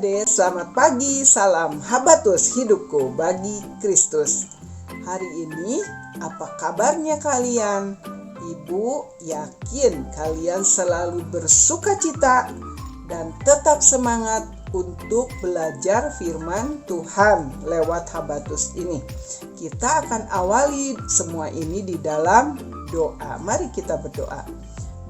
Adik-adik, selamat pagi, salam habatus hidupku bagi Kristus. Hari ini, apa kabarnya kalian? Ibu yakin kalian selalu bersukacita dan tetap semangat untuk belajar firman Tuhan lewat habatus ini. Kita akan awali semua ini di dalam doa. Mari kita berdoa.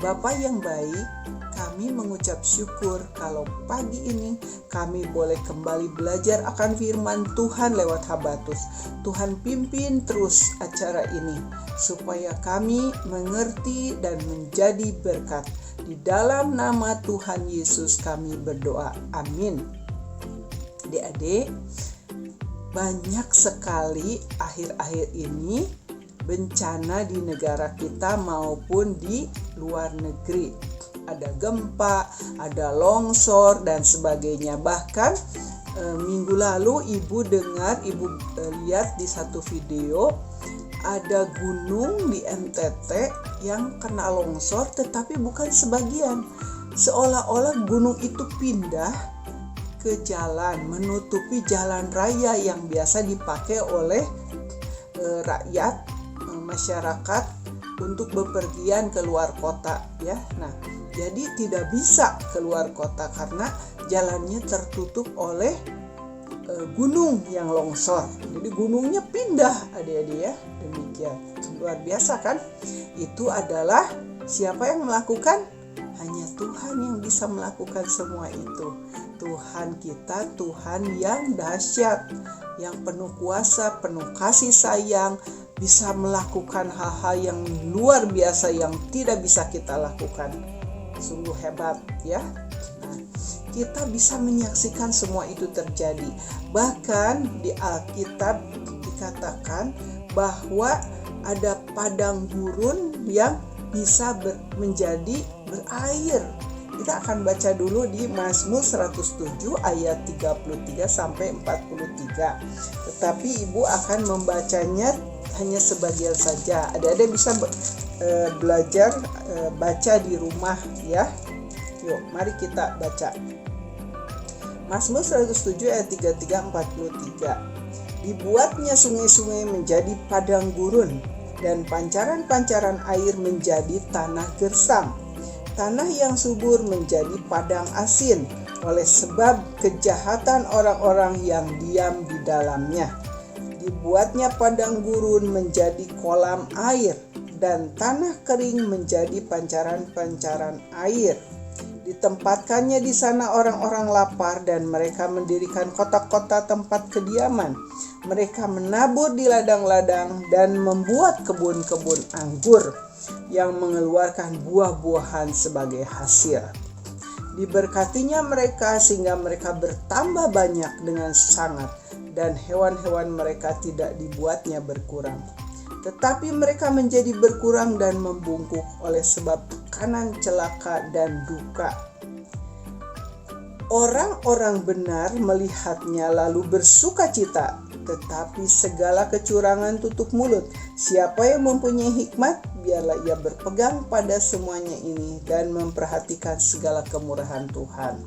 Bapa yang baik, kami mengucap syukur kalau pagi ini kami boleh kembali belajar akan firman Tuhan lewat habatus. Tuhan pimpin terus acara ini supaya kami mengerti dan menjadi berkat. Di dalam nama Tuhan Yesus kami berdoa. Amin. Adik-adik, banyak sekali akhir-akhir ini bencana di negara kita maupun di luar negeri. Ada gempa, ada longsor dan sebagainya. Bahkan minggu lalu ibu lihat di satu video ada gunung di NTT yang kena longsor, tetapi bukan sebagian. Seolah-olah gunung itu pindah ke jalan, menutupi jalan raya yang biasa dipakai oleh rakyat, masyarakat untuk bepergian ke luar kota, ya. Nah, jadi tidak bisa keluar kota karena jalannya tertutup oleh gunung yang longsor. Jadi gunungnya pindah, adik-adik, ya. Demikian. Luar biasa kan? Itu adalah siapa yang melakukan? Hanya Tuhan yang bisa melakukan semua itu. Tuhan kita, Tuhan yang dahsyat, yang penuh kuasa, penuh kasih sayang, bisa melakukan hal-hal yang luar biasa yang tidak bisa kita lakukan. Sungguh hebat, ya. Nah, kita bisa menyaksikan semua itu terjadi. Bahkan di Alkitab dikatakan bahwa ada padang gurun yang bisa menjadi berair. Kita akan baca dulu di Mazmur 107 ayat 33 sampai 43. Tetapi ibu akan membacanya hanya sebagian saja. Adik-adik bisa belajar baca di rumah, ya. Yuk, mari kita baca. Mazmur 107 ayat 33-43. Dibuatnya sungai-sungai menjadi padang gurun dan pancaran-pancaran air menjadi tanah gersang. Tanah yang subur menjadi padang asin oleh sebab kejahatan orang-orang yang diam di dalamnya. Dibuatnya padang gurun menjadi kolam air dan tanah kering menjadi pancaran-pancaran air. Ditempatkannya di sana orang-orang lapar dan mereka mendirikan kota-kota tempat kediaman. Mereka menabur di ladang-ladang dan membuat kebun-kebun anggur yang mengeluarkan buah-buahan sebagai hasil. Diberkatinya mereka sehingga mereka bertambah banyak dengan sangat, dan hewan-hewan mereka tidak dibuatnya berkurang. Tetapi mereka menjadi berkurang dan membungkuk oleh sebab tekanan celaka dan duka. Orang-orang benar melihatnya lalu bersukacita, tetapi segala kecurangan tutup mulut. Siapa yang mempunyai hikmat, biarlah ia berpegang pada semuanya ini dan memperhatikan segala kemurahan Tuhan.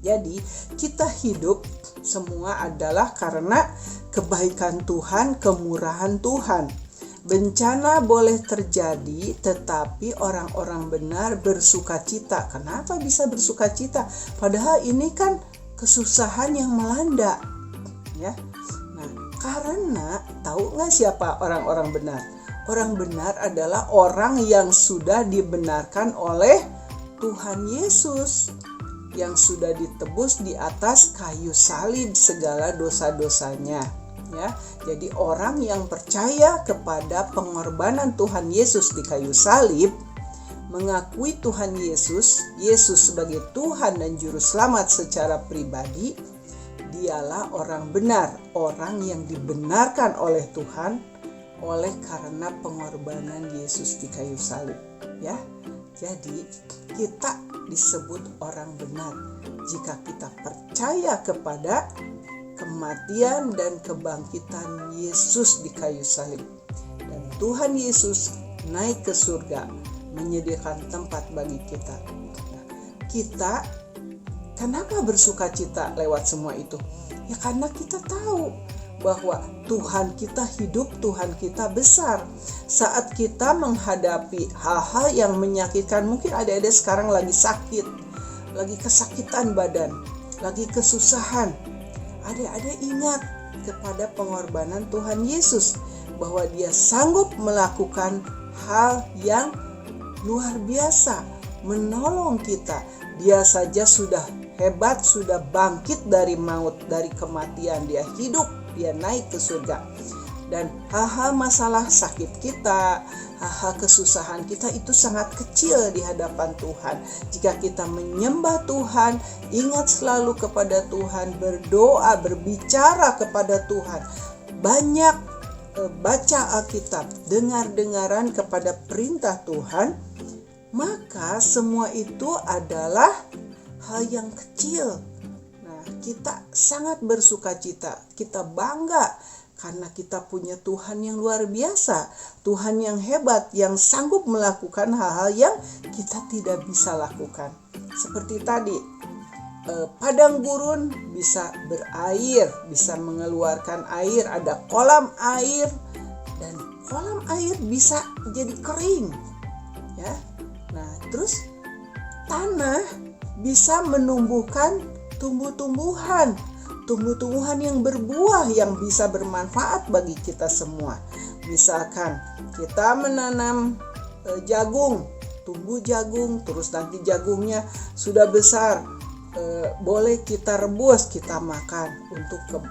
Jadi, kita hidup semua adalah karena kebaikan Tuhan, kemurahan Tuhan. Bencana boleh terjadi, tetapi orang-orang benar bersukacita. Kenapa bisa bersukacita? Padahal ini kan kesusahan yang melanda, ya. Nah, karena tahu nggak siapa orang-orang benar? Orang benar adalah orang yang sudah dibenarkan oleh Tuhan Yesus, yang sudah ditebus di atas kayu salib segala dosa-dosanya, ya. Jadi orang yang percaya kepada pengorbanan Tuhan Yesus di kayu salib, mengakui Tuhan Yesus sebagai Tuhan dan juru selamat secara pribadi, dialah orang benar, orang yang dibenarkan oleh Tuhan oleh karena pengorbanan Yesus di kayu salib, ya. Jadi kita disebut orang benar jika kita percaya kepada kematian dan kebangkitan Yesus di kayu salib. Dan Tuhan Yesus naik ke surga menyediakan tempat bagi kita. Nah, kita Kenapa bersuka cita lewat semua itu? Ya karena kita tahu bahwa Tuhan kita hidup, Tuhan kita besar. Saat kita menghadapi hal-hal yang menyakitkan, mungkin adik-adik sekarang lagi sakit, lagi kesakitan badan, lagi kesusahan. Adik-adik ingat kepada pengorbanan Tuhan Yesus, bahwa Dia sanggup melakukan hal yang luar biasa, menolong kita. Dia saja sudah hebat, sudah bangkit dari maut, dari kematian. Dia hidup, Dia naik ke surga. Dan hal-hal masalah sakit kita, hal-hal kesusahan kita itu sangat kecil di hadapan Tuhan. Jika kita menyembah Tuhan, ingat selalu kepada Tuhan, berdoa, berbicara kepada Tuhan, banyak baca Alkitab, dengar-dengaran kepada perintah Tuhan, maka semua itu adalah hal yang kecil. Nah, kita sangat bersuka cita, kita bangga karena kita punya Tuhan yang luar biasa, Tuhan yang hebat, yang sanggup melakukan hal-hal yang kita tidak bisa lakukan. Seperti tadi, padang gurun bisa berair, bisa mengeluarkan air, ada kolam air, dan kolam air bisa jadi kering, ya. Nah, terus tanah bisa menumbuhkan tumbuh-tumbuhan yang berbuah, yang bisa bermanfaat bagi kita semua. Misalkan kita menanam jagung, tumbuh jagung, terus nanti jagungnya sudah besar, boleh kita rebus, kita makan untuk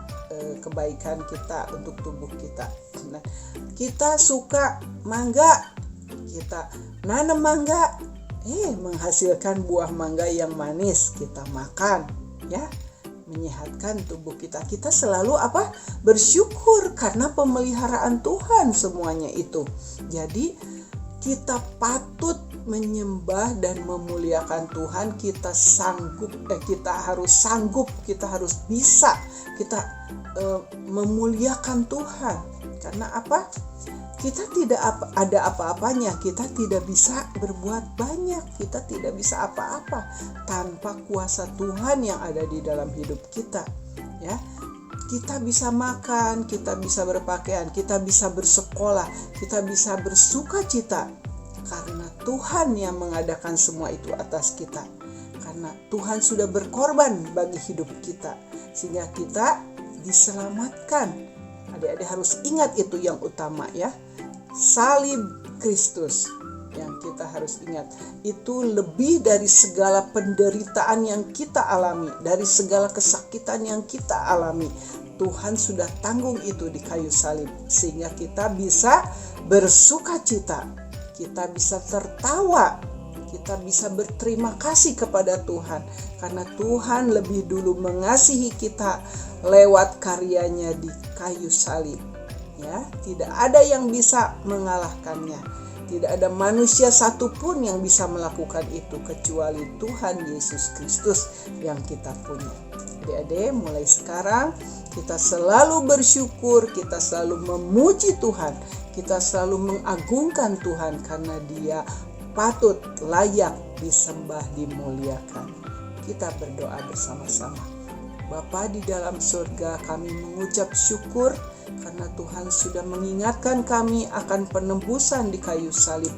kebaikan kita, untuk tubuh kita. Nah, kita suka mangga, kita nanam mangga, menghasilkan buah mangga yang manis, kita makan, ya, menyehatkan tubuh kita. Kita selalu bersyukur karena pemeliharaan Tuhan semuanya itu. Jadi kita patut menyembah dan memuliakan Tuhan. Kita harus bisa memuliakan Tuhan. Karena apa? Kita tidak ada apa-apanya, kita tidak bisa berbuat banyak, kita tidak bisa apa-apa tanpa kuasa Tuhan yang ada di dalam hidup kita, ya. Kita bisa makan, kita bisa berpakaian, kita bisa bersekolah, kita bisa bersuka cita karena Tuhan yang mengadakan semua itu atas kita. Karena Tuhan sudah berkorban bagi hidup kita sehingga kita diselamatkan. Adik-adik harus ingat itu yang utama, ya. Salib Kristus yang kita harus ingat, itu lebih dari segala penderitaan yang kita alami, dari segala kesakitan yang kita alami. Tuhan sudah tanggung itu di kayu salib, sehingga kita bisa bersuka cita, kita bisa tertawa, kita bisa berterima kasih kepada Tuhan, karena Tuhan lebih dulu mengasihi kita lewat karyanya di kayu salib. Ya, tidak ada yang bisa mengalahkannya. Tidak ada manusia satupun yang bisa melakukan itu kecuali Tuhan Yesus Kristus yang kita punya. Adik-adik, mulai sekarang kita selalu bersyukur, kita selalu memuji Tuhan, kita selalu mengagungkan Tuhan karena Dia patut, layak disembah, dimuliakan. Kita berdoa bersama-sama. Bapa di dalam surga, kami mengucap syukur karena Tuhan sudah mengingatkan kami akan penebusan di kayu salib.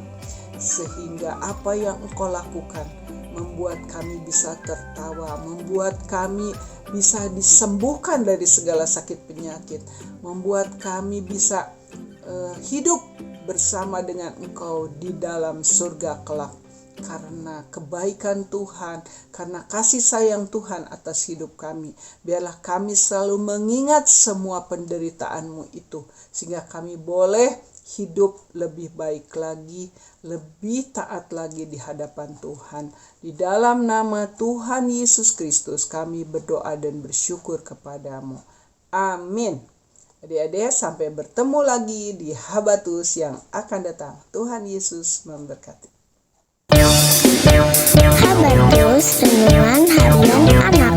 Sehingga apa yang Engkau lakukan membuat kami bisa tertawa, membuat kami bisa disembuhkan dari segala sakit penyakit, membuat kami bisa hidup bersama dengan Engkau di dalam surga kelak. Karena kebaikan Tuhan, karena kasih sayang Tuhan atas hidup kami, biarlah kami selalu mengingat semua penderitaan-Mu itu, sehingga kami boleh hidup lebih baik lagi, lebih taat lagi di hadapan Tuhan. Di dalam nama Tuhan Yesus Kristus kami berdoa dan bersyukur kepadamu. Amin. Adik-adik, sampai bertemu lagi di Habatus yang akan datang. Tuhan Yesus memberkati. Habatus Renungan Harian Anak.